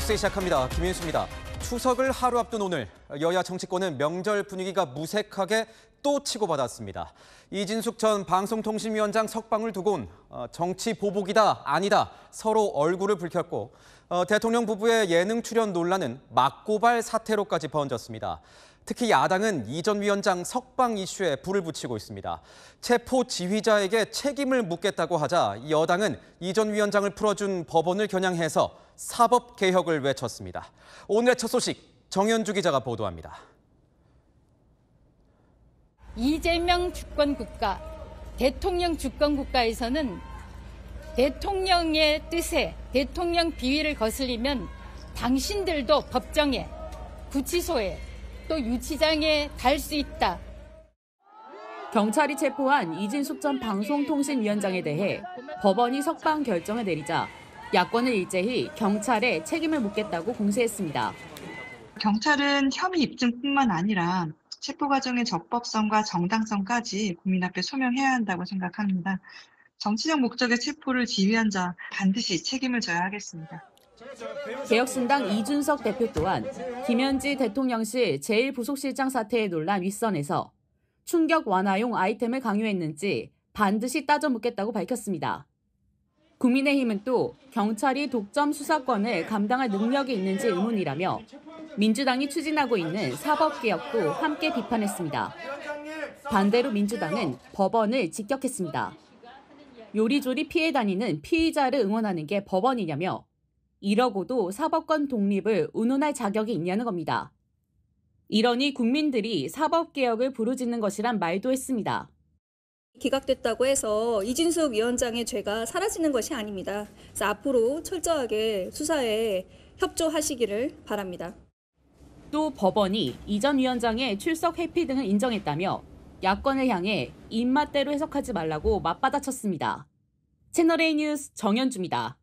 뉴스 시작합니다. 김윤수입니다. 추석을 하루 앞둔 오늘 여야 정치권은 명절 분위기가 무색하게 또 치고받았습니다. 이진숙 전 방송통신위원장 석방을 두곤 정치 보복이다 아니다 서로 얼굴을 붉혔고 대통령 부부의 예능 출연 논란은 맞고발 사태로까지 번졌습니다. 특히 야당은 이 전 위원장 석방 이슈에 불을 붙이고 있습니다. 체포 지휘자에게 책임을 묻겠다고 하자 여당은 이 전 위원장을 풀어준 법원을 겨냥해서 사법개혁을 외쳤습니다. 오늘의 첫 소식 정현주 기자가 보도합니다. 이재명 주권국가, 대통령 주권국가에서는 대통령의 뜻에 대통령 비위를 거슬리면 당신들도 법정에, 구치소에, 또 유치장에 갈 수 있다. 경찰이 체포한 이진숙 전 방송통신위원장에 대해 법원이 석방 결정을 내리자 야권은 일제히 경찰에 책임을 묻겠다고 공세했습니다. 경찰은 혐의 입증뿐만 아니라 체포 과정의 적법성과 정당성까지 국민 앞에 소명해야 한다고 생각합니다. 정치적 목적의 체포를 지휘한 자 반드시 책임을 져야 하겠습니다. 개혁신당 이준석 대표 또한 김현지 대통령실 제1부속실장 사태의 논란 윗선에서 충격 완화용 아이템을 강요했는지 반드시 따져 묻겠다고 밝혔습니다. 국민의힘은 또 경찰이 독점 수사권을 감당할 능력이 있는지 의문이라며 민주당이 추진하고 있는 사법개혁도 함께 비판했습니다. 반대로 민주당은 법원을 직격했습니다. 요리조리 피해 다니는 피의자를 응원하는 게 법원이냐며 이러고도 사법권 독립을 운운할 자격이 있냐는 겁니다. 이러니 국민들이 사법개혁을 부르짖는 것이란 말도 했습니다. 기각됐다고 해서 이진숙 위원장의 죄가 사라지는 것이 아닙니다. 그래서 앞으로 철저하게 수사에 협조하시기를 바랍니다. 또 법원이 이 전 위원장의 출석 회피 등을 인정했다며 야권을 향해 입맛대로 해석하지 말라고 맞받아쳤습니다. 채널A 뉴스 정현주입니다.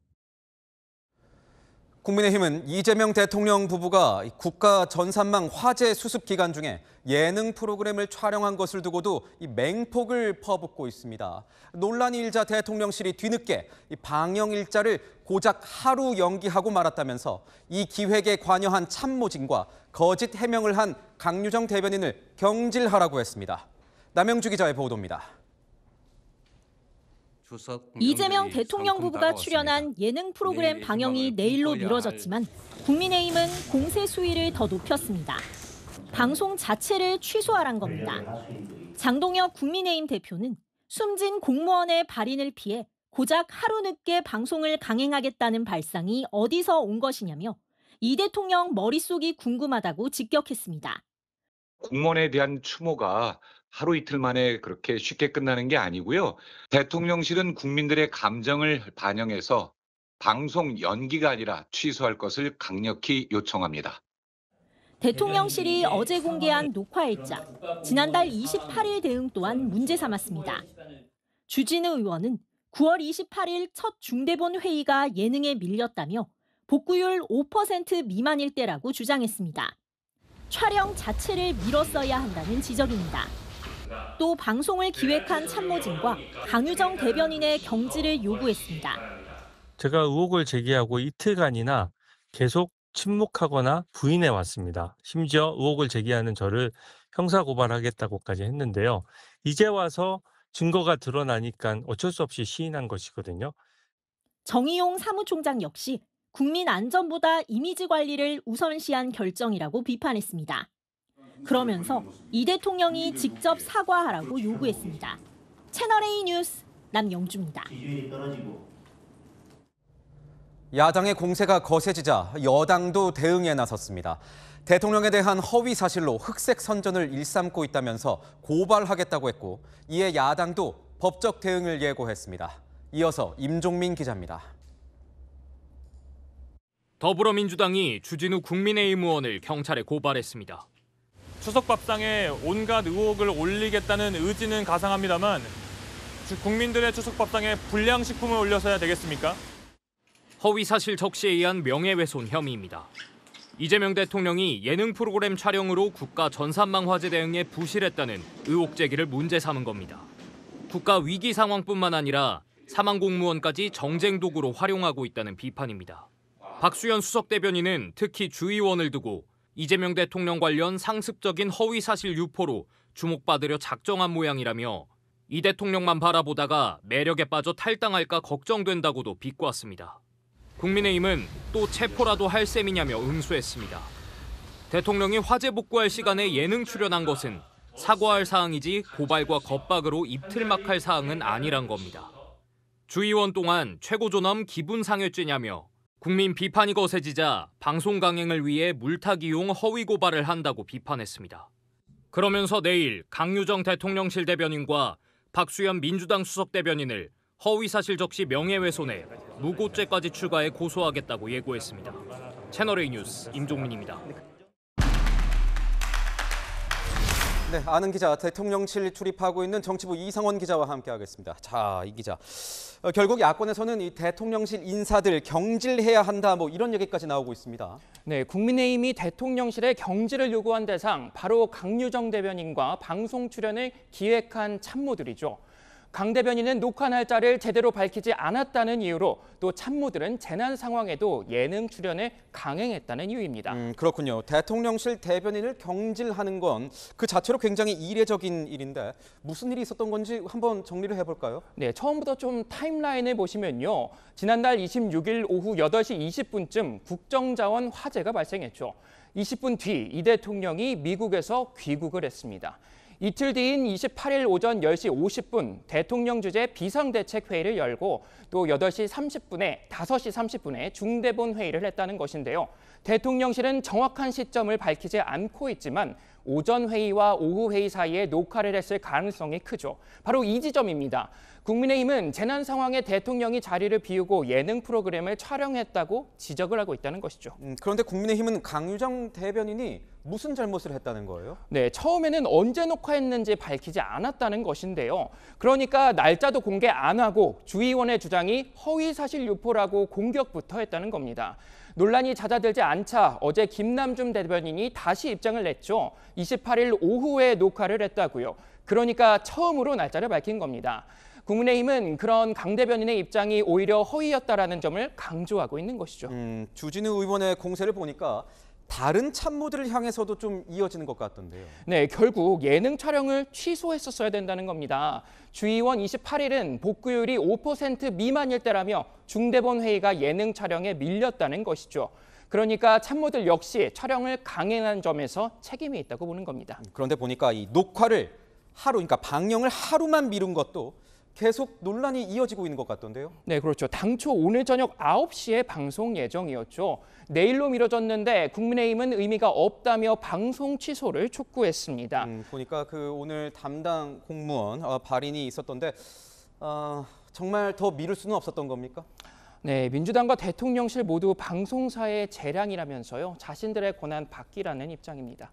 국민의힘은 이재명 대통령 부부가 국가 전산망 화재 수습 기간 중에 예능 프로그램을 촬영한 것을 두고도 맹폭을 퍼붓고 있습니다. 논란이 일자 대통령실이 뒤늦게 방영 일자를 고작 하루 연기하고 말았다면서 이 기획에 관여한 참모진과 거짓 해명을 한 강유정 대변인을 경질하라고 했습니다. 남영주 기자의 보도입니다. 이재명 대통령 부부가 출연한 예능 프로그램 방영이 내일로 미뤄졌지만 국민의힘은 공세 수위를 더 높였습니다. 방송 자체를 취소하란 겁니다. 장동혁 국민의힘 대표는 숨진 공무원의 발인을 피해 고작 하루 늦게 방송을 강행하겠다는 발상이 어디서 온 것이냐며 이 대통령 머릿속이 궁금하다고 직격했습니다. 공무원에 대한 추모가 하루 이틀 만에 그렇게 쉽게 끝나는 게 아니고요. 대통령실은 국민들의 감정을 반영해서 방송 연기가 아니라 취소할 것을 강력히 요청합니다. 대통령실이 어제 공개한 녹화일자, 지난달 28일 대응 또한 문제 삼았습니다. 주진우 의원은 9월 28일 첫 중대본 회의가 예능에 밀렸다며 복구율 5% 미만일 때라고 주장했습니다. 촬영 자체를 미뤘어야 한다는 지적입니다. 또 방송을 기획한 참모진과 강유정 대변인의 경질을 요구했습니다. 제가 의혹을 제기하고 이틀간이나 계속 침묵하거나 부인해 왔습니다. 심지어 의혹을 제기하는 저를 형사고발하겠다고까지 했는데요. 이제 와서 증거가 드러나니까 어쩔 수 없이 시인한 것이거든요. 정의용 사무총장 역시 국민 안전보다 이미지 관리를 우선시한 결정이라고 비판했습니다. 그러면서 이 대통령이 직접 사과하라고 요구했습니다. 채널A 뉴스 남영주입니다. 야당의 공세가 거세지자 여당도 대응에 나섰습니다. 대통령에 대한 허위 사실로 흑색 선전을 일삼고 있다면서 고발하겠다고 했고 이에 야당도 법적 대응을 예고했습니다. 이어서 임종민 기자입니다. 더불어민주당이 주진우 국민의힘 의원을 경찰에 고발했습니다. 추석밥상에 온갖 의혹을 올리겠다는 의지는 가상합니다만 국민들의 추석밥상에 불량식품을 올려서야 되겠습니까? 허위사실 적시에 의한 명예훼손 혐의입니다. 이재명 대통령이 예능 프로그램 촬영으로 국가 전산망 화재 대응에 부실했다는 의혹 제기를 문제 삼은 겁니다. 국가 위기 상황뿐만 아니라 사망 공무원까지 정쟁 도구로 활용하고 있다는 비판입니다. 박수현 수석 대변인은 특히 주의원을 두고 이재명 대통령 관련 상습적인 허위 사실 유포로 주목받으려 작정한 모양이라며 이 대통령만 바라보다가 매력에 빠져 탈당할까 걱정된다고도 비꼬았습니다. 국민의힘은 또 체포라도 할 셈이냐며 응수했습니다. 대통령이 화제 복구할 시간에 예능 출연한 것은 사과할 사항이지 고발과 겁박으로 입틀막할 사항은 아니란 겁니다. 주 의원 또한 최고존엄 기분상해죄냐며 국민 비판이 거세지자 방송 강행을 위해 물타기용 허위 고발을 한다고 비판했습니다. 그러면서 내일 강유정 대통령실 대변인과 박수현 민주당 수석 대변인을 허위사실 적시 명예훼손에 무고죄까지 추가해 고소하겠다고 예고했습니다. 채널A 뉴스 임종민입니다. 네, 아는 기자 대통령실 출입하고 있는 정치부 이상원 기자와 함께하겠습니다. 자, 이 기자. 결국 야권에서는 이 대통령실 인사들 경질해야 한다 뭐 이런 얘기까지 나오고 있습니다. 네, 국민의힘이 대통령실에 경질을 요구한 대상 바로 강유정 대변인과 방송 출연을 기획한 참모들이죠. 강 대변인은 녹화 날짜를 제대로 밝히지 않았다는 이유로 또 참모들은 재난 상황에도 예능 출연을 강행했다는 이유입니다. 그렇군요. 대통령실 대변인을 경질하는 건 그 자체로 굉장히 이례적인 일인데 무슨 일이 있었던 건지 한번 정리를 해볼까요? 네, 처음부터 좀 타임라인을 보시면요. 지난달 26일 오후 8시 20분쯤 국정자원 화재가 발생했죠. 20분 뒤 이 대통령이 미국에서 귀국을 했습니다. 이틀 뒤인 28일 오전 10시 50분 대통령 주재 비상대책회의를 열고 또 8시 30분에 5시 30분에 중대본 회의를 했다는 것인데요. 대통령실은 정확한 시점을 밝히지 않고 있지만 오전 회의와 오후 회의 사이에 녹화를 했을 가능성이 크죠. 바로 이 지점입니다. 국민의힘은 재난 상황에 대통령이 자리를 비우고 예능 프로그램을 촬영했다고 지적을 하고 있다는 것이죠. 그런데 국민의힘은 강유정 대변인이 무슨 잘못을 했다는 거예요? 네, 처음에는 언제 녹화했는지 밝히지 않았다는 것인데요. 그러니까 날짜도 공개 안 하고 주 의원의 주장이 허위사실 유포라고 공격부터 했다는 겁니다. 논란이 잦아들지 않자 어제 김남중 대변인이 다시 입장을 냈죠. 28일 오후에 녹화를 했다고요. 그러니까 처음으로 날짜를 밝힌 겁니다. 국민의힘은 그런 강 대변인의 입장이 오히려 허위였다라는 점을 강조하고 있는 것이죠. 주진우 의원의 공세를 보니까 다른 참모들을 향해서도 좀 이어지는 것 같던데요. 네, 결국 예능 촬영을 취소했었어야 된다는 겁니다. 주 의원 28일은 복구율이 5% 미만일 때라며 중대본 회의가 예능 촬영에 밀렸다는 것이죠. 그러니까 참모들 역시 촬영을 강행한 점에서 책임이 있다고 보는 겁니다. 그런데 보니까 이 녹화를 그러니까 방영을 하루만 미룬 것도 계속 논란이 이어지고 있는 것 같던데요. 네, 그렇죠. 당초 오늘 저녁 9시에 방송 예정이었죠. 내일로 미뤄졌는데 국민의힘은 의미가 없다며 방송 취소를 촉구했습니다. 보니까 오늘 담당 공무원 발인이 있었던데 정말 더 미룰 수는 없었던 겁니까? 네, 민주당과 대통령실 모두 방송사의 재량이라면서요. 자신들의 권한 받기라는 입장입니다.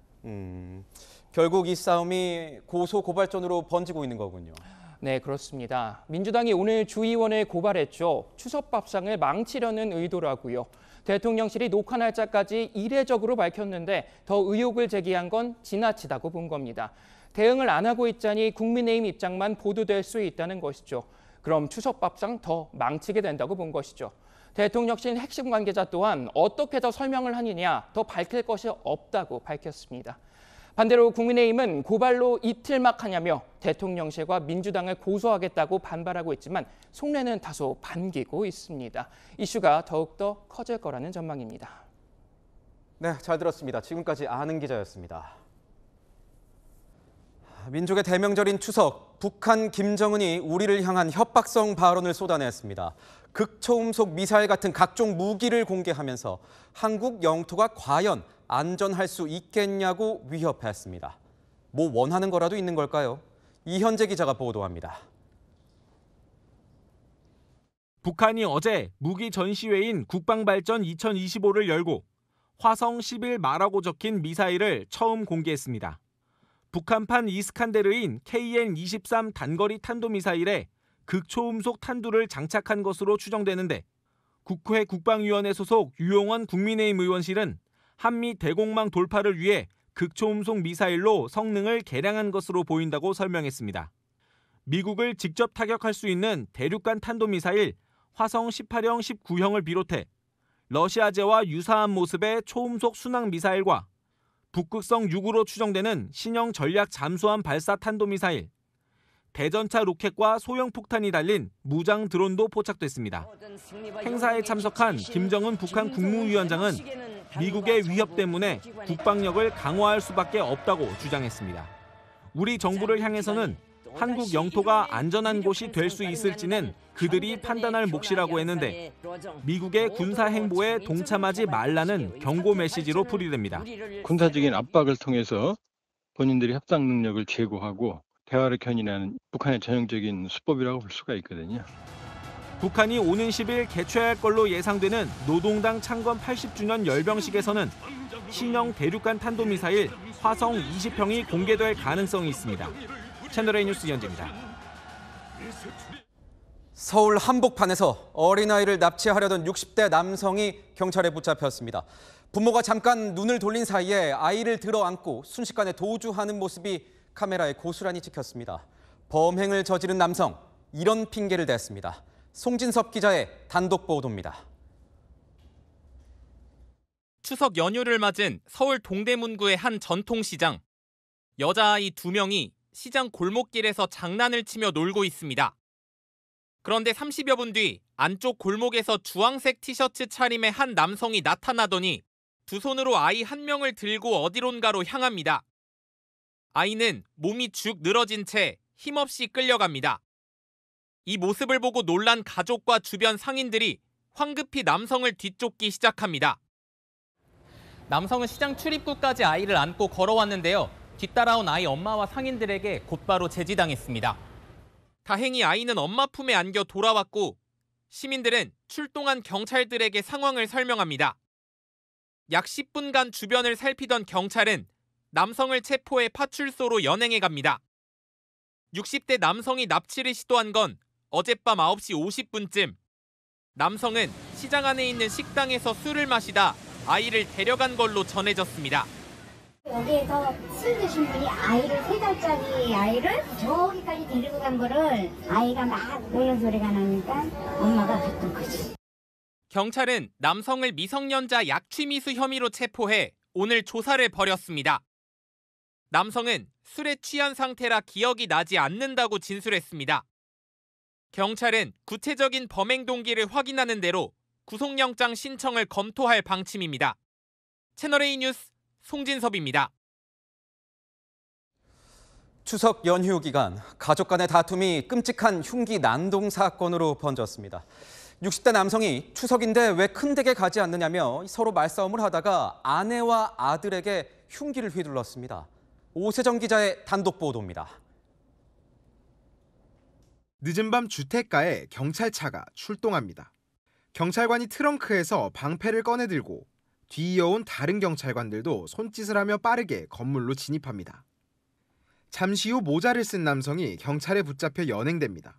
결국 이 싸움이 고소 고발전으로 번지고 있는 거군요. 네, 그렇습니다. 민주당이 오늘 주 의원을 고발했죠. 추석 밥상을 망치려는 의도라고요. 대통령실이 녹화 날짜까지 이례적으로 밝혔는데 더 의혹을 제기한 건 지나치다고 본 겁니다. 대응을 안 하고 있자니 국민의힘 입장만 보도될 수 있다는 것이죠. 그럼 추석 밥상 더 망치게 된다고 본 것이죠. 대통령실 핵심 관계자 또한 어떻게 더 설명을 하느냐 더 밝힐 것이 없다고 밝혔습니다. 반대로 국민의힘은 고발로 이틀막하냐며 대통령실과 민주당을 고소하겠다고 반발하고 있지만 속내는 다소 반기고 있습니다. 이슈가 더욱더 커질 거라는 전망입니다. 네, 잘 들었습니다. 지금까지 아는 기자였습니다. 민족의 대명절인 추석, 북한 김정은이 우리를 향한 협박성 발언을 쏟아냈습니다. 극초음속 미사일 같은 각종 무기를 공개하면서 한국 영토가 과연 안전할 수 있겠냐고 위협했습니다. 뭐 원하는 거라도 있는 걸까요? 이현재 기자가 보도합니다. 북한이 어제 무기 전시회인 국방발전 2025를 열고 화성 11마라고 적힌 미사일을 처음 공개했습니다. 북한판 이스칸데르인 KN-23 단거리 탄도미사일에 극초음속 탄두를 장착한 것으로 추정되는데 국회 국방위원회 소속 유용원 국민의힘 의원실은 한미 대공망 돌파를 위해 극초음속 미사일로 성능을 개량한 것으로 보인다고 설명했습니다. 미국을 직접 타격할 수 있는 대륙간 탄도미사일 화성 18형, 19형을 비롯해 러시아제와 유사한 모습의 초음속 순항 미사일과 북극성 6으로 추정되는 신형 전략 잠수함 발사 탄도미사일, 대전차 로켓과 소형 폭탄이 달린 무장 드론도 포착됐습니다. 행사에 참석한 김정은 북한 국무위원장은 미국의 위협 때문에 국방력을 강화할 수밖에 없다고 주장했습니다. 우리 정부를 향해서는 한국 영토가 안전한 곳이 될 수 있을지는 그들이 판단할 몫이라고 했는데 미국의 군사 행보에 동참하지 말라는 경고 메시지로 풀이됩니다. 군사적인 압박을 통해서 본인들이 협상 능력을 제고하고 대화를 견인하는 북한의 전형적인 수법이라고 볼 수가 있거든요. 북한이 오는 10일 개최할 걸로 예상되는 노동당 창건 80주년 열병식에서는 신형 대륙간 탄도미사일 화성 20형이 공개될 가능성이 있습니다. 채널A 뉴스 이현재입니다. 서울 한복판에서 어린아이를 납치하려던 60대 남성이 경찰에 붙잡혔습니다. 부모가 잠깐 눈을 돌린 사이에 아이를 들어안고 순식간에 도주하는 모습이 카메라에 고스란히 찍혔습니다. 범행을 저지른 남성, 이런 핑계를 댔습니다. 송진섭 기자의 단독 보도입니다. 추석 연휴를 맞은 서울 동대문구의 한 전통시장. 여자아이 2명이 시장 골목길에서 장난을 치며 놀고 있습니다. 그런데 30여 분 뒤 안쪽 골목에서 주황색 티셔츠 차림의 한 남성이 나타나더니 두 손으로 아이 1명을 들고 어디론가로 향합니다. 아이는 몸이 죽 늘어진 채 힘없이 끌려갑니다. 이 모습을 보고 놀란 가족과 주변 상인들이 황급히 남성을 뒤쫓기 시작합니다. 남성은 시장 출입구까지 아이를 안고 걸어왔는데요. 뒤따라온 아이 엄마와 상인들에게 곧바로 제지당했습니다. 다행히 아이는 엄마 품에 안겨 돌아왔고 시민들은 출동한 경찰들에게 상황을 설명합니다. 약 10분간 주변을 살피던 경찰은 남성을 체포해 파출소로 연행해 갑니다. 60대 남성이 납치를 시도한 건 어젯밤 9시 50분쯤. 남성은 시장 안에 있는 식당에서 술을 마시다 아이를 데려간 걸로 전해졌습니다. 여기에서 술 드신 분이 아이를 3달짜리 아이를 저기까지 데리고 간 거를 아이가 막 우는 소리가 나니까 엄마가 갔던 거지. 경찰은 남성을 미성년자 약취미수 혐의로 체포해 오늘 조사를 벌였습니다. 남성은 술에 취한 상태라 기억이 나지 않는다고 진술했습니다. 경찰은 구체적인 범행 동기를 확인하는 대로 구속영장 신청을 검토할 방침입니다. 채널A 뉴스 송진섭입니다. 추석 연휴 기간 가족 간의 다툼이 끔찍한 흉기 난동 사건으로 번졌습니다. 60대 남성이 추석인데 왜 큰 댁에 가지 않느냐며 서로 말싸움을 하다가 아내와 아들에게 흉기를 휘둘렀습니다. 오세정 기자의 단독 보도입니다. 늦은 밤 주택가에 경찰차가 출동합니다. 경찰관이 트렁크에서 방패를 꺼내들고 뒤이어온 다른 경찰관들도 손짓을 하며 빠르게 건물로 진입합니다. 잠시 후 모자를 쓴 남성이 경찰에 붙잡혀 연행됩니다.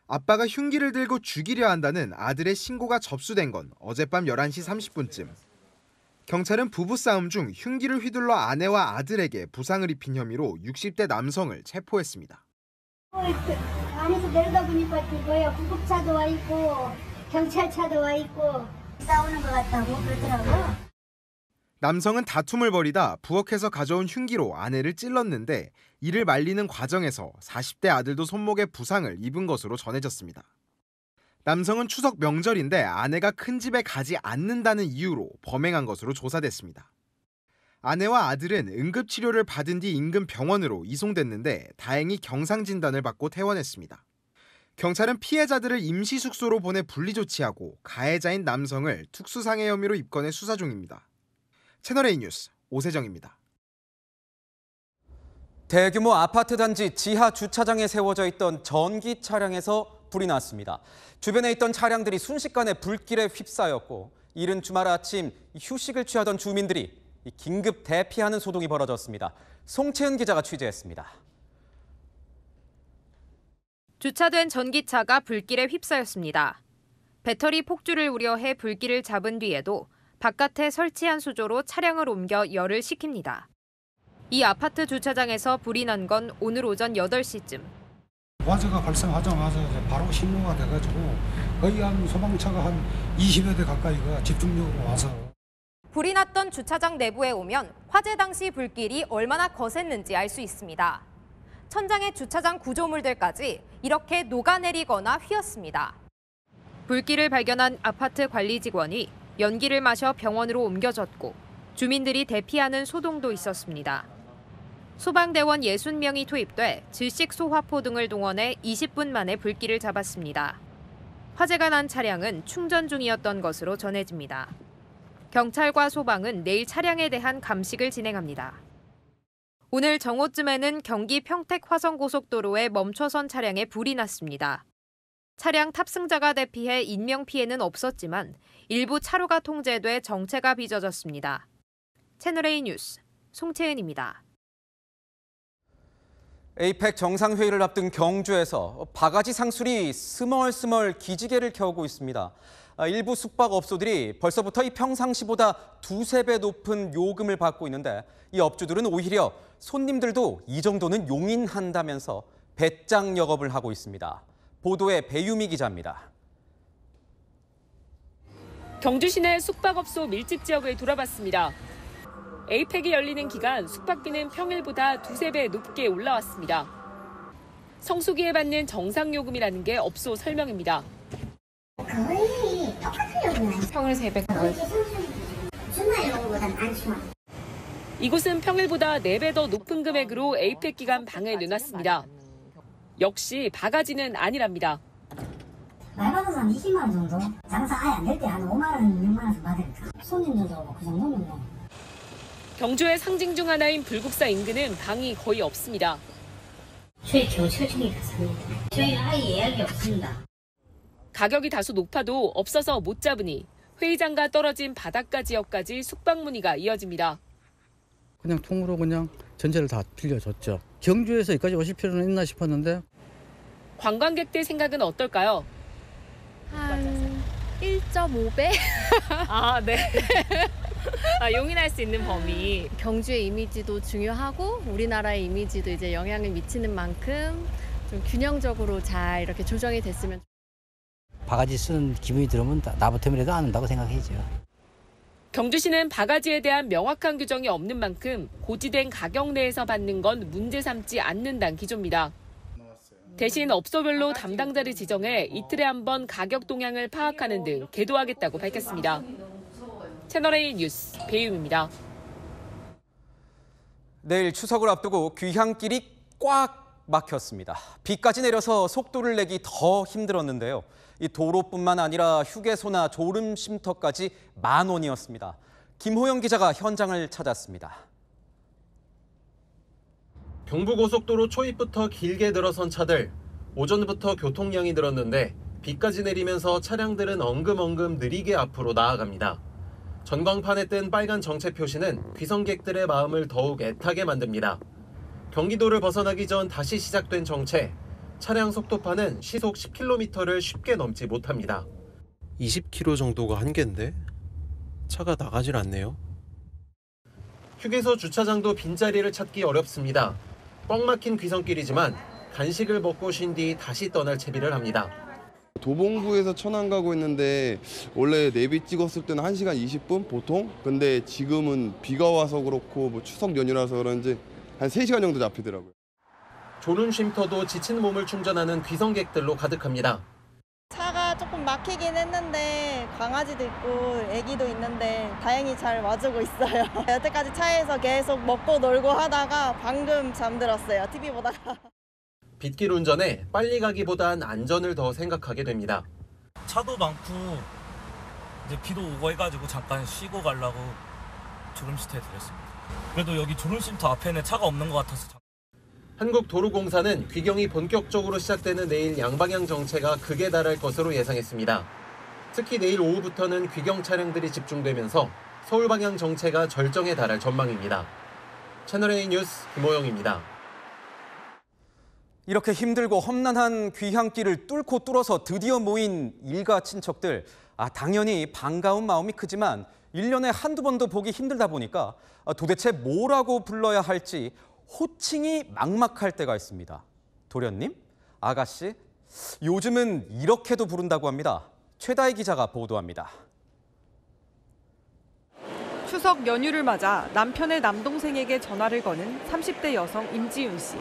아빠가 흉기를 들고 죽이려 한다는 아들의 신고가 접수된 건 어젯밤 11시 30분쯤. 경찰은 부부싸움 중 흉기를 휘둘러 아내와 아들에게 부상을 입힌 혐의로 60대 남성을 체포했습니다. 안에서 내려다 보니까 그거예요. 구급차도 와 있고 경찰차도 와 있고 싸우는 것 같다고 그러더라고요. 남성은 다툼을 벌이다 부엌에서 가져온 흉기로 아내를 찔렀는데 이를 말리는 과정에서 40대 아들도 손목에 부상을 입은 것으로 전해졌습니다. 남성은 추석 명절인데 아내가 큰 집에 가지 않는다는 이유로 범행한 것으로 조사됐습니다. 아내와 아들은 응급치료를 받은 뒤 인근 병원으로 이송됐는데 다행히 경상진단을 받고 퇴원했습니다. 경찰은 피해자들을 임시 숙소로 보내 분리조치하고 가해자인 남성을 특수상해 혐의로 입건해 수사 중입니다. 채널A 뉴스 오세정입니다. 대규모 아파트 단지 지하 주차장에 세워져 있던 전기 차량에서 불이 났습니다. 주변에 있던 차량들이 순식간에 불길에 휩싸였고 이른 주말 아침 휴식을 취하던 주민들이 긴급 대피하는 소동이 벌어졌습니다. 송채은 기자가 취재했습니다. 주차된 전기차가 불길에 휩싸였습니다. 배터리 폭주를 우려해 불길을 잡은 뒤에도 바깥에 설치한 수조로 차량을 옮겨 열을 식힙니다. 이 아파트 주차장에서 불이 난 건 오늘 오전 8시쯤. 화재가 발생하자마자 이제 바로 신고가 돼가지고 거의 한 소방차가 한 20여 대 가까이가 집중적으로 와서. 불이 났던 주차장 내부에 오면 화재 당시 불길이 얼마나 거셌는지 알 수 있습니다. 천장의 주차장 구조물들까지 이렇게 녹아내리거나 휘었습니다. 불길을 발견한 아파트 관리 직원이 연기를 마셔 병원으로 옮겨졌고 주민들이 대피하는 소동도 있었습니다. 소방대원 60명이 투입돼 질식 소화포 등을 동원해 20분 만에 불길을 잡았습니다. 화재가 난 차량은 충전 중이었던 것으로 전해집니다. 경찰과 소방은 내일 차량에 대한 감식을 진행합니다. 오늘 정오쯤에는 경기 평택 화성고속도로에 멈춰선 차량에 불이 났습니다. 차량 탑승자가 대피해 인명피해는 없었지만 일부 차로가 통제돼 정체가 빚어졌습니다. 채널A 뉴스 송채은입니다. 에이펙 정상회의를 앞둔 경주에서 바가지 상술이 스멀스멀 기지개를 켜고 있습니다. 일부 숙박업소들이 벌써부터 이 평상시보다 두세 배 높은 요금을 받고 있는데 이 업주들은 오히려 손님들도 이 정도는 용인한다면서 배짱 영업을 하고 있습니다. 보도에 배유미 기자입니다. 경주 시내 숙박업소 밀집 지역을 돌아봤습니다. 에이펙이 열리는 기간 숙박비는 평일보다 두세 배 높게 올라왔습니다. 성수기에 받는 정상요금이라는 게 업소 설명입니다. 거의 똑같은 요금이에요. 평일 3배. 주말 요금보다는 안 추워. 이곳은 평일보다 4배 더 높은 금액으로 에이펙 기간 방을 내놨습니다. 역시 바가지는 아니랍니다. 말 받아서 한 20만 원 정도? 장사 아예 안 될 때 한 5만 원, 6만 원씩 받으니까 손님들도 오고 그 정도면 뭐. 경주의 상징 중 하나인 불국사 인근은 방이 거의 없습니다. 저희 겨우철중에 갔습니다. 저희는 아예 예약이 없습니다. 가격이 다소 높아도 없어서 못 잡으니 회의장과 떨어진 바닷가 지역까지 숙박 문의가 이어집니다. 그냥 통으로 그냥 전체를 다 빌려줬죠. 경주에서 여기까지 오실 필요는 있나 싶었는데. 관광객들 생각은 어떨까요? 한 1.5배? 아, 네. 용인할 수 있는 범위. 경주의 이미지도 중요하고 우리나라의 이미지도 이제 영향을 미치는 만큼 좀 균형적으로 잘 이렇게 조정이 됐으면. 바가지 쓰는 기분이 들으면 나부터라도 안 한다고 생각하죠. 경주시는 바가지에 대한 명확한 규정이 없는 만큼 고지된 가격 내에서 받는 건 문제 삼지 않는다는 기조입니다. 대신 업소별로 담당자를 지정해 이틀에 한 번 가격 동향을 파악하는 등 계도하겠다고 밝혔습니다. 채널A 뉴스 배유미입니다. 내일 추석을 앞두고 귀향길이 꽉 막혔습니다. 비까지 내려서 속도를 내기 더 힘들었는데요. 이 도로뿐만 아니라 휴게소나 졸음 쉼터까지 10,000원이었습니다. 김호영 기자가 현장을 찾았습니다. 경부고속도로 초입부터 길게 늘어선 차들. 오전부터 교통량이 늘었는데 비까지 내리면서 차량들은 엉금엉금 느리게 앞으로 나아갑니다. 전광판에 뜬 빨간 정체 표시는 귀성객들의 마음을 더욱 애타게 만듭니다. 경기도를 벗어나기 전 다시 시작된 정체. 차량 속도판은 시속 10km를 쉽게 넘지 못합니다. 20km 정도가 한계인데 차가 나가질 않네요. 휴게소 주차장도 빈자리를 찾기 어렵습니다. 꽉 막힌 귀성길이지만 간식을 먹고 쉰 뒤 다시 떠날 채비를 합니다. 도봉구에서 천안 가고 있는데 원래 내비 찍었을 때는 1시간 20분 보통? 근데 지금은 비가 와서 그렇고 뭐 추석 연휴라서 그런지 한 3시간 정도 잡히더라고요. 졸음 쉼터도 지친 몸을 충전하는 귀성객들로 가득합니다. 차가 조금 막히긴 했는데 강아지도 있고 애기도 있는데 다행히 잘 와주고 있어요. 여태까지 차에서 계속 먹고 놀고 하다가 방금 잠들었어요. TV 보다가. 빗길 운전에 빨리 가기보단 안전을 더 생각하게 됩니다. 차도 많고 이제 비도 오고 해가지고 잠깐 쉬고 가려고 졸음쉼터에 들렸습니다. 그래도 여기 졸음쉼터 앞에는 차가 없는 것 같아서. 한국도로공사는 귀경이 본격적으로 시작되는 내일 양방향 정체가 극에 달할 것으로 예상했습니다. 특히 내일 오후부터는 귀경 차량들이 집중되면서 서울 방향 정체가 절정에 달할 전망입니다. 채널A 뉴스 김호영입니다. 이렇게 힘들고 험난한 귀향길을 뚫고 뚫어서 드디어 모인 일가 친척들. 당연히 반가운 마음이 크지만 1년에 한두 번도 보기 힘들다 보니까 도대체 뭐라고 불러야 할지 호칭이 막막할 때가 있습니다. 도련님? 아가씨? 요즘은 이렇게도 부른다고 합니다. 최다희 기자가 보도합니다. 추석 연휴를 맞아 남편의 남동생에게 전화를 거는 30대 여성 임지윤 씨.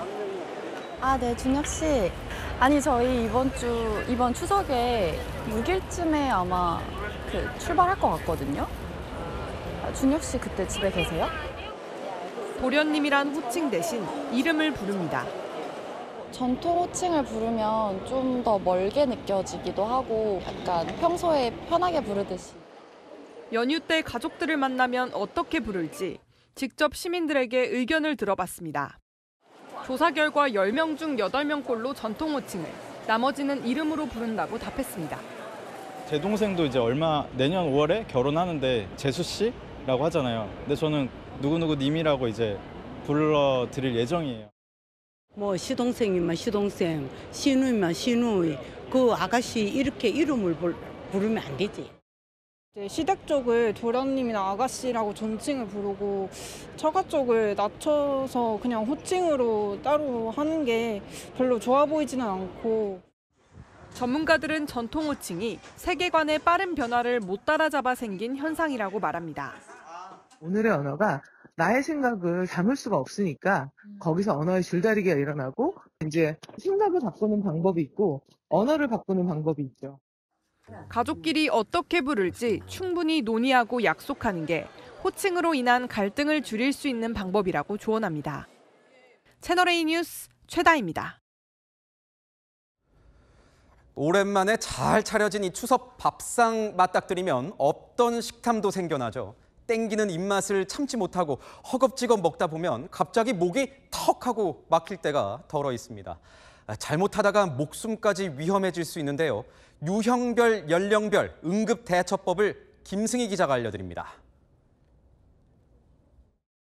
네, 준혁 씨. 아니, 저희 이번 추석에 6일쯤에 아마 출발할 것 같거든요. 준혁 씨 그때 집에 계세요? 도련님이란 호칭 대신 이름을 부릅니다. 전통 호칭을 부르면 좀 더 멀게 느껴지기도 하고 약간 평소에 편하게 부르듯이. 연휴 때 가족들을 만나면 어떻게 부를지 직접 시민들에게 의견을 들어봤습니다. 조사 결과 10명 중 8명꼴로 전통 호칭을, 나머지는 이름으로 부른다고 답했습니다. 제 동생도 이제 내년 5월에 결혼하는데 재수 씨라고 하잖아요. 근데 저는 누구누구 님이라고 이제 불러드릴 예정이에요. 뭐 시동생이면 시동생, 시누이면 시누이, 그 아가씨 이렇게 이름을 부르면 안 되지. 시댁 쪽을 도련님이나 아가씨라고 존칭을 부르고 처가 쪽을 낮춰서 그냥 호칭으로 따로 하는 게 별로 좋아 보이지는 않고. 전문가들은 전통 호칭이 세계관의 빠른 변화를 못 따라잡아 생긴 현상이라고 말합니다. 오늘의 언어가 나의 생각을 담을 수가 없으니까 거기서 언어의 줄다리기가 일어나고 이제 생각을 바꾸는 방법이 있고 언어를 바꾸는 방법이 있죠. 가족끼리 어떻게 부를지 충분히 논의하고 약속하는 게 호칭으로 인한 갈등을 줄일 수 있는 방법이라고 조언합니다. 채널A 뉴스 최다희입니다. 오랜만에 잘 차려진 이 추석 밥상 맞닥뜨리면 없던 식탐도 생겨나죠. 땡기는 입맛을 참지 못하고 허겁지겁 먹다 보면 갑자기 목이 턱 하고 막힐 때가 덜어 있습니다. 잘못하다가 목숨까지 위험해질 수 있는데요. 유형별, 연령별 응급 대처법을 김승희 기자가 알려드립니다.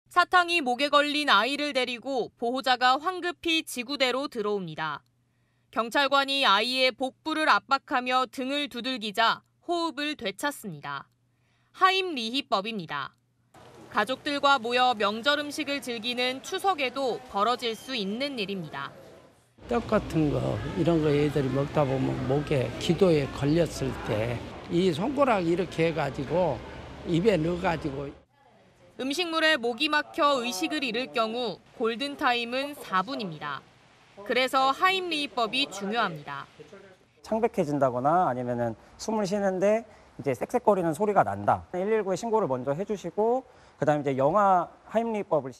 사탕이 목에 걸린 아이를 데리고 보호자가 황급히 지구대로 들어옵니다. 경찰관이 아이의 복부를 압박하며 등을 두들기자 호흡을 되찾습니다. 하임리히법입니다. 가족들과 모여 명절 음식을 즐기는 추석에도 벌어질 수 있는 일입니다. 떡 같은 거 이런 거 애들이 먹다 보면 목에 기도에 걸렸을 때 이 손가락 이렇게 해가지고 입에 넣어가지고 음식물에 목이 막혀 의식을 잃을 경우 골든타임은 4분입니다. 그래서 하임리히법이 중요합니다. 창백해진다거나 아니면은 숨을 쉬는데 이제 쌕쌕거리는 소리가 난다. 119에 신고를 먼저 해주시고 그다음에 이제 영아 하임리히법을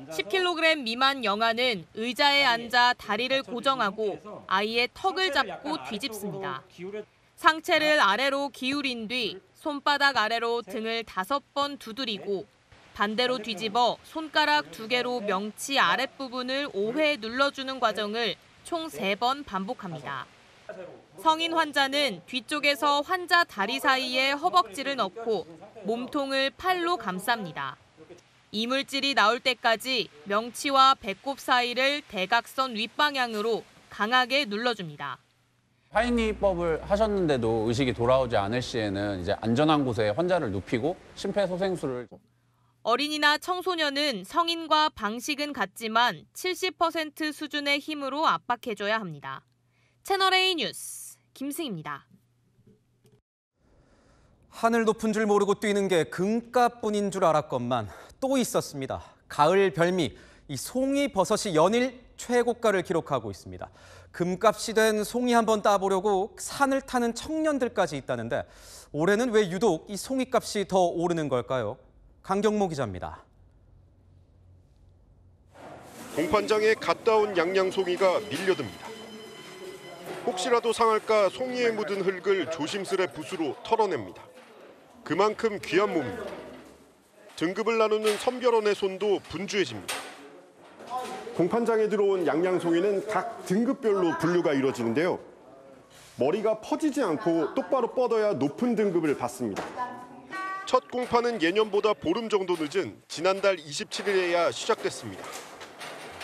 10kg 미만 영아는 의자에 앉아 다리를 고정하고 아이의 턱을 잡고 뒤집습니다. 상체를 아래로 기울인 뒤 손바닥 아래로 등을 5번 두드리고 반대로 뒤집어 손가락 2개로 명치 아랫부분을 5회 눌러주는 과정을 총 3번 반복합니다. 성인 환자는 뒤쪽에서 환자 다리 사이에 허벅지를 넣고 몸통을 팔로 감쌉니다. 이물질이 나올 때까지 명치와 배꼽 사이를 대각선 윗방향으로 강하게 눌러줍니다. 하임리히법을 하셨는데도 의식이 돌아오지 않을 시에는 이제 안전한 곳에 환자를 눕히고 심폐소생술을. 어린이나 청소년은 성인과 방식은 같지만 70% 수준의 힘으로 압박해줘야 합니다. 채널A 뉴스 김승희입니다. 하늘 높은 줄 모르고 뛰는 게 금값뿐인 줄 알았건만 또 있었습니다. 가을 별미, 이 송이버섯이 연일 최고가를 기록하고 있습니다. 금값이 된 송이 한번 따보려고 산을 타는 청년들까지 있다는데 올해는 왜 유독 이 송이값이 더 오르는 걸까요? 강경모 기자입니다. 공판장에 갔다 온 양양송이가 밀려듭니다. 혹시라도 상할까 송이에 묻은 흙을 조심스레 붓으로 털어냅니다. 그만큼 귀한 몸입니다. 등급을 나누는 선별원의 손도 분주해집니다. 공판장에 들어온 양양송이는 각 등급별로 분류가 이루어지는데요. 머리가 퍼지지 않고 똑바로 뻗어야 높은 등급을 받습니다. 첫 공판은 예년보다 보름 정도 늦은 지난달 27일에야 시작됐습니다.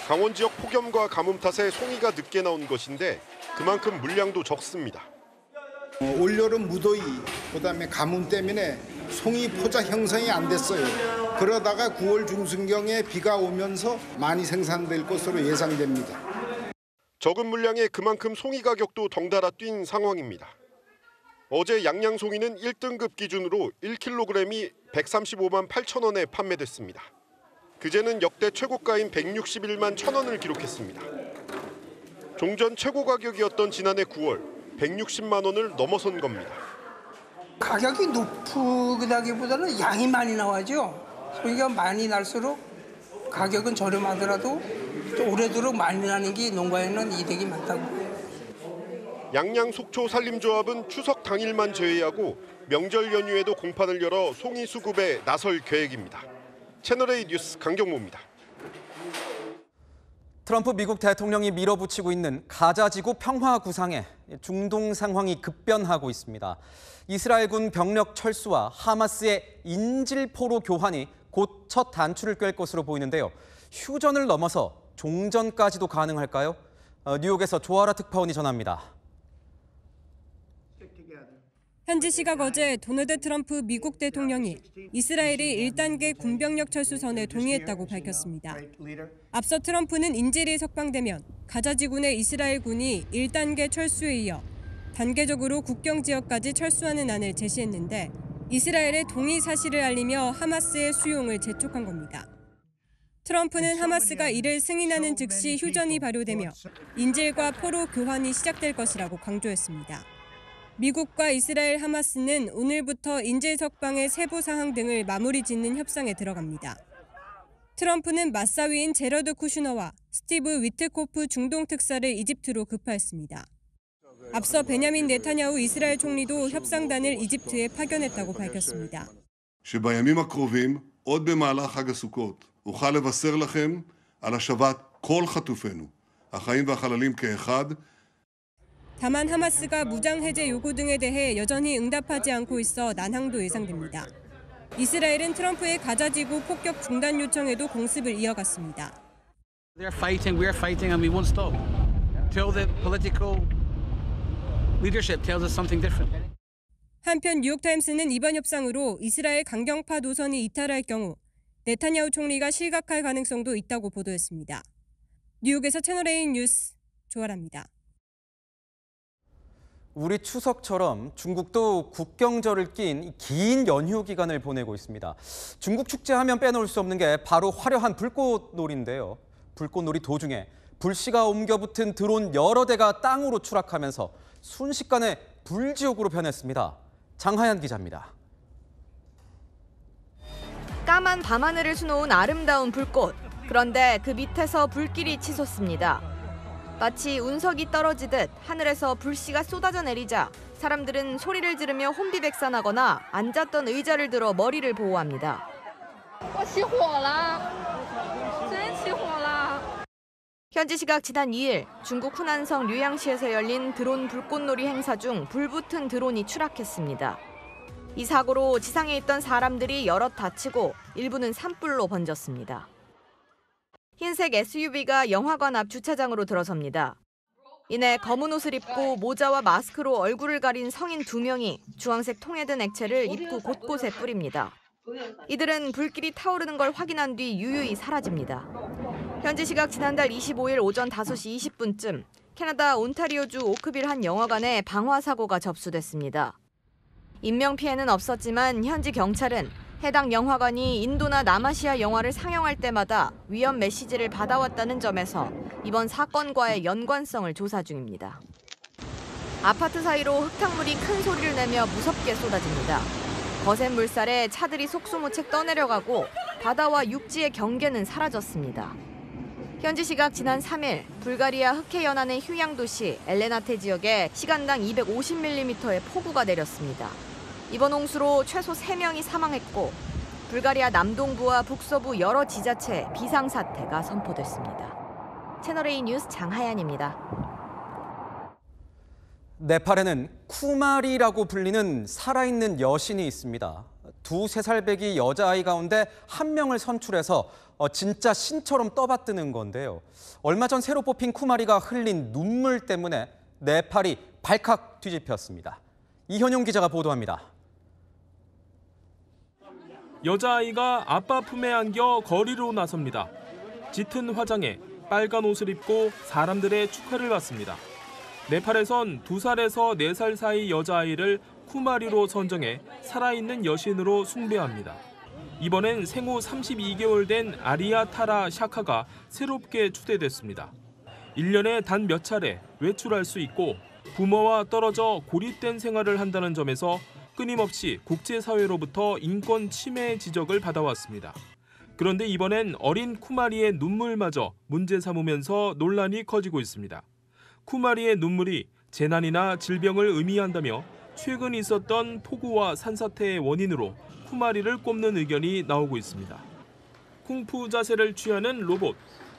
강원 지역 폭염과 가뭄 탓에 송이가 늦게 나온 것인데 그만큼 물량도 적습니다. 올여름 무더위, 그다음에 가뭄 때문에 송이 포자 형성이 안 됐어요. 그러다가 9월 중순경에 비가 오면서 많이 생산될 것으로 예상됩니다. 적은 물량에 그만큼 송이 가격도 덩달아 뛴 상황입니다. 어제 양양송이는 1등급 기준으로 1kg이 135만 8천 원에 판매됐습니다. 그제는 역대 최고가인 161만 1천 원을 기록했습니다. 종전 최고 가격이었던 지난해 9월 160만 원을 넘어선 겁니다. 가격이 높다기보다는 양이 많이 나와죠. 소리가 많이 날수록 가격은 저렴하더라도 또 오래도록 많이 나는 게 농가에는 이득이 많다고. 양양 속초 산림조합은 추석 당일만 제외하고 명절 연휴에도 공판을 열어 송이 수급에 나설 계획입니다. 채널A 뉴스 강경모입니다. 트럼프 미국 대통령이 밀어붙이고 있는 가자지구 평화 구상에 중동 상황이 급변하고 있습니다. 이스라엘군 병력 철수와 하마스의 인질포로 교환이 곧 첫 단추를 꿰 것으로 보이는데요. 휴전을 넘어서 종전까지도 가능할까요? 뉴욕에서 조아라 특파원이 전합니다. 현지 시각 어제 도널드 트럼프 미국 대통령이 이스라엘이 1단계 군병력 철수선에 동의했다고 밝혔습니다. 앞서 트럼프는 인질이 석방되면 가자지구 내 이스라엘군이 1단계 철수에 이어 단계적으로 국경 지역까지 철수하는 안을 제시했는데 이스라엘의 동의 사실을 알리며 하마스의 수용을 재촉한 겁니다. 트럼프는 하마스가 이를 승인하는 즉시 휴전이 발효되며 인질과 포로 교환이 시작될 것이라고 강조했습니다. 미국과 이스라엘 하마스는 오늘부터 인질 석방의 세부 사항 등을 마무리 짓는 협상에 들어갑니다. 트럼프는 맞사위인 제러드 쿠슈너와 스티브 위트코프 중동 특사를 이집트로 급파했습니다. 앞서 베냐민 네타냐후 이스라엘 총리도 협상단을 이집트에 파견했다고 밝혔습니다. שבימים הקרובים, עוד במהלך חג הסוכות, אוכל לבשר לכם על השבת כל חטופינו, החיים והחללים כאחד. 다만 하마스가 무장 해제 요구 등에 대해 여전히 응답하지 않고 있어 난항도 예상됩니다. 이스라엘은 트럼프의 가자지구 폭격 중단 요청에도 공습을 이어갔습니다. They're fighting, we're fighting, and we won't stop. Till the political leadership tells us something different. 한편 뉴욕타임스는 이번 협상으로 이스라엘 강경파 노선이 이탈할 경우 네타냐후 총리가 실각할 가능성도 있다고 보도했습니다. 뉴욕에서 채널A 뉴스 조아라입니다. 우리 추석처럼 중국도 국경절을 낀 긴 연휴 기간을 보내고 있습니다. 중국 축제하면 빼놓을 수 없는 게 바로 화려한 불꽃놀이인데요. 불꽃놀이 도중에 불씨가 옮겨붙은 드론 여러 대가 땅으로 추락하면서 순식간에 불지옥으로 변했습니다. 장하얀 기자입니다. 까만 밤하늘을 수놓은 아름다운 불꽃. 그런데 그 밑에서 불길이 치솟습니다. 마치 운석이 떨어지듯 하늘에서 불씨가 쏟아져 내리자 사람들은 소리를 지르며 혼비백산하거나 앉았던 의자를 들어 머리를 보호합니다. 현지 시각 지난 2일 중국 후난성 류양시에서 열린 드론 불꽃놀이 행사 중 불붙은 드론이 추락했습니다. 이 사고로 지상에 있던 사람들이 여럿 다치고 일부는 산불로 번졌습니다. 흰색 SUV가 영화관 앞 주차장으로 들어섭니다. 이내 검은 옷을 입고 모자와 마스크로 얼굴을 가린 성인 2명이 주황색 통에 든 액체를 입구 곳곳에 뿌립니다. 이들은 불길이 타오르는 걸 확인한 뒤 유유히 사라집니다. 현지 시각 지난달 25일 오전 5시 20분쯤 캐나다 온타리오주 오크빌 한 영화관에 방화 사고가 접수됐습니다. 인명피해는 없었지만 현지 경찰은 해당 영화관이 인도나 남아시아 영화를 상영할 때마다 위험 메시지를 받아왔다는 점에서 이번 사건과의 연관성을 조사 중입니다. 아파트 사이로 흙탕물이 큰 소리를 내며 무섭게 쏟아집니다. 거센 물살에 차들이 속수무책 떠내려가고 바다와 육지의 경계는 사라졌습니다. 현지 시각 지난 3일 불가리아 흑해 연안의 휴양 도시 엘레나테 지역에 시간당 250mm의 폭우가 내렸습니다. 이번 홍수로 최소 3명이 사망했고 불가리아 남동부와 북서부 여러 지자체에 비상사태가 선포됐습니다. 채널A 뉴스 장하얀입니다. 네팔에는 쿠마리라고 불리는 살아있는 여신이 있습니다. 2~3살배기 여자아이 가운데 1명을 선출해서 진짜 신처럼 떠받드는 건데요. 얼마 전 새로 뽑힌 쿠마리가 흘린 눈물 때문에 네팔이 발칵 뒤집혔습니다. 이현용 기자가 보도합니다. 여자아이가 아빠 품에 안겨 거리로 나섭니다. 짙은 화장에 빨간 옷을 입고 사람들의 축하를 받습니다. 네팔에선 2살에서 4살 사이 여자아이를 쿠마리로 선정해 살아있는 여신으로 숭배합니다. 이번엔 생후 32개월 된 아리아 타라 샤카가 새롭게 추대됐습니다. 1년에 단 몇 차례 외출할 수 있고 부모와 떨어져 고립된 생활을 한다는 점에서 끊임없이 국제사회로부터 인권 침해 지적을 받아왔습니다. 그런데 이번엔 어린 쿠마리의 눈물마저 문제 삼으면서 논란이 커지고 있습니다. 쿠마리의 눈물이 재난이나 질병을 의미한다며 최근 있었던 폭우와 산사태의 원인으로 쿠마리를 꼽는 의견이 나오고 있습니다. 쿵푸 자세를 취하는 로봇,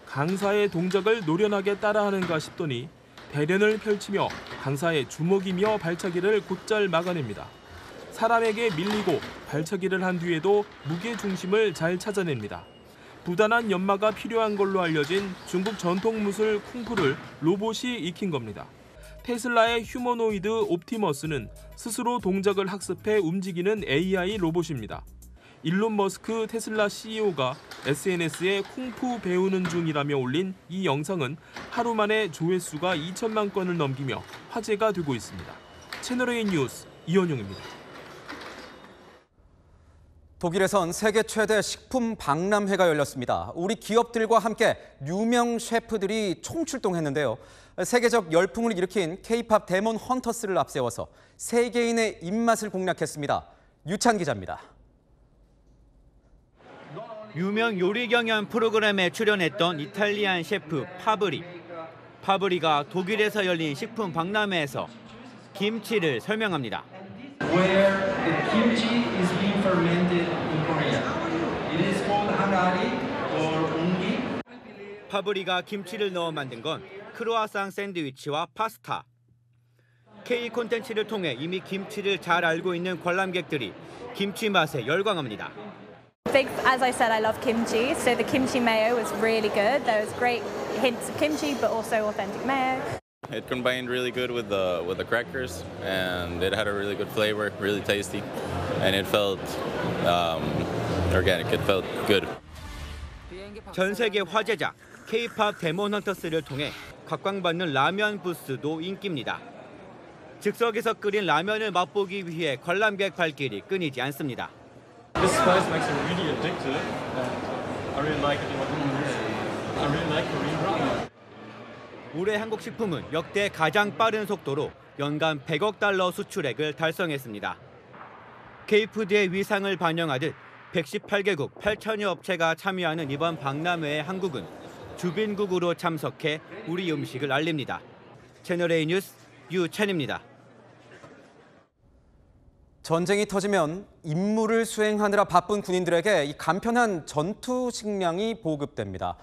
강사의 동작을 노련하게 따라하는가 싶더니 대련을 펼치며 강사의 주먹이며 발차기를 곧잘 막아냅니다. 사람에게 밀리고 발차기를 한 뒤에도 무게 중심을 잘 찾아냅니다. 부단한 연마가 필요한 걸로 알려진 중국 전통 무술 쿵푸를 로봇이 익힌 겁니다. 테슬라의 휴머노이드 옵티머스는 스스로 동작을 학습해 움직이는 AI 로봇입니다. 일론 머스크 테슬라 CEO가 SNS에 쿵푸 배우는 중이라며 올린 이 영상은 하루 만에 조회수가 2천만 건을 넘기며 화제가 되고 있습니다. 채널A 뉴스 이현용입니다. 독일에선 세계 최대 식품 박람회가 열렸습니다. 우리 기업들과 함께 유명 셰프들이 총출동했는데요. 세계적 열풍을 일으킨 K-팝 데몬 헌터스를 앞세워서 세계인의 입맛을 공략했습니다. 유찬 기자입니다. 유명 요리 경연 프로그램에 출연했던 이탈리안 셰프 파브리. 파브리가 독일에서 열린 식품 박람회에서 김치를 설명합니다. Where the kimchi is being fermented in Korea. It is called harari or onggi. 파브리가 김치를 넣어 만든 건 크로아상 샌드위치와 파스타. K 콘텐츠를 통해 이미 김치를 잘 알고 있는 관람객들이 김치 맛에 열광합니다. As I said, I love kimchi, so the kimchi mayo was really good. There was great hints of kimchi, but also authentic mayo. It combined really good with the crackers, and it had a really good flavor, really tasty, and it felt organic. It felt good. 전 세계 화제작 K-팝 데몬 헌터스를 통해 각광받는 라면 부스도 인기입니다. 즉석에서 끓인 라면을 맛보기 위해 관람객 발길이 끊이지 않습니다. This spice makes it really addictive. I really like it. I really like Korean ramen. 올해 한국 식품은 역대 가장 빠른 속도로 연간 100억 달러 수출액을 달성했습니다. K푸드의 위상을 반영하듯 118개국 8천여 업체가 참여하는 이번 박람회에 한국은 주빈국으로 참석해 우리 음식을 알립니다. 채널A 뉴스 유찬입니다. 전쟁이 터지면 임무를 수행하느라 바쁜 군인들에게 이 간편한 전투 식량이 보급됩니다.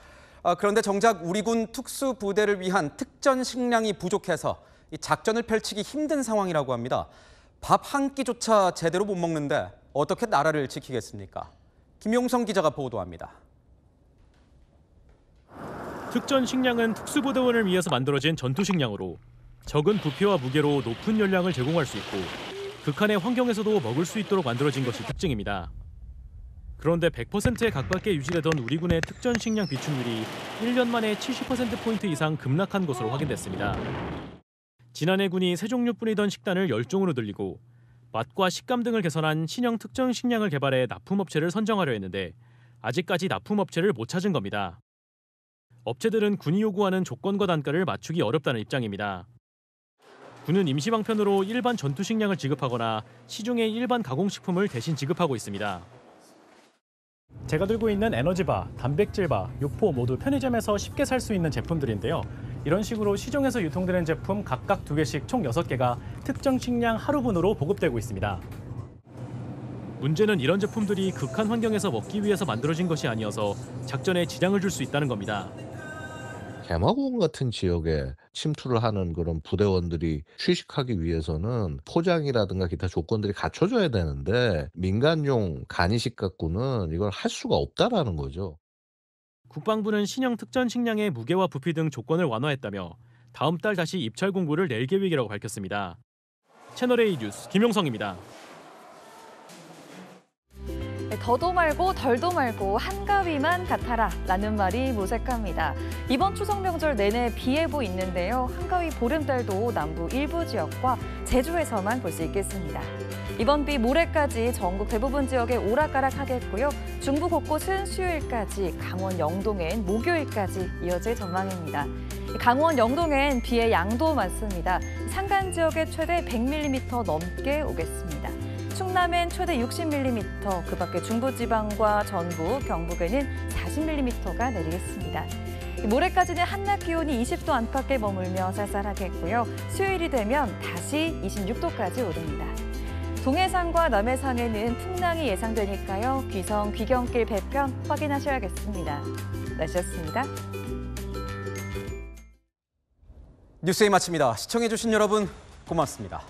그런데 정작 우리 군 특수부대를 위한 특전 식량이 부족해서 이 작전을 펼치기 힘든 상황이라고 합니다. 밥 한 끼조차 제대로 못 먹는데 어떻게 나라를 지키겠습니까? 김용성 기자가 보도합니다. 특전 식량은 특수부대원을 위해서 만들어진 전투 식량으로 적은 부피와 무게로 높은 열량을 제공할 수 있고 극한의 환경에서도 먹을 수 있도록 만들어진 것이 특징입니다. 그런데 100%에 가깝게 유지되던 우리 군의 특전 식량 비축률이 1년 만에 70%포인트 이상 급락한 것으로 확인됐습니다. 지난해 군이 세 종류뿐이던 식단을 10종으로 늘리고 맛과 식감 등을 개선한 신형 특전 식량을 개발해 납품업체를 선정하려 했는데 아직까지 납품업체를 못 찾은 겁니다. 업체들은 군이 요구하는 조건과 단가를 맞추기 어렵다는 입장입니다. 군은 임시방편으로 일반 전투 식량을 지급하거나 시중의 일반 가공식품을 대신 지급하고 있습니다. 제가 들고 있는 에너지바, 단백질바, 육포 모두 편의점에서 쉽게 살 수 있는 제품들인데요. 이런 식으로 시중에서 유통되는 제품 각각 2개씩 총 6개가 특정 식량 하루분으로 보급되고 있습니다. 문제는 이런 제품들이 극한 환경에서 먹기 위해서 만들어진 것이 아니어서 작전에 지장을 줄 수 있다는 겁니다. 개마고원 같은 지역에 침투를 하는 그런 부대원들이 취식하기 위해서는 포장이라든가 기타 조건들이 갖춰져야 되는데 민간용 간이식 갖고는 이걸 할 수가 없다라는 거죠. 국방부는 신형 특전 식량의 무게와 부피 등 조건을 완화했다며 다음 달 다시 입찰 공고를 낼 계획이라고 밝혔습니다. 채널A 뉴스 김용성입니다. 더도 말고 덜도 말고 한가위만 같아라 라는 말이 무색합니다. 이번 추석 명절 내내 비 예보 있는데요. 한가위 보름달도 남부 일부 지역과 제주에서만 볼 수 있겠습니다. 이번 비 모레까지 전국 대부분 지역에 오락가락하겠고요. 중부 곳곳은 수요일까지, 강원 영동엔 목요일까지 이어질 전망입니다. 강원 영동엔 비의 양도 많습니다. 산간 지역에 최대 100mm 넘게 오겠습니다. 충남엔 최대 60mm, 그 밖에 중부지방과 전북, 경북에는 40mm가 내리겠습니다. 모레까지는 한낮 기온이 20도 안팎에 머물며 쌀쌀하겠고요. 수요일이 되면 다시 26도까지 오릅니다. 동해상과 남해상에는 풍랑이 예상되니까요. 귀성, 귀경길 배편 확인하셔야겠습니다. 날씨였습니다. 뉴스에 마칩니다. 시청해주신 여러분 고맙습니다.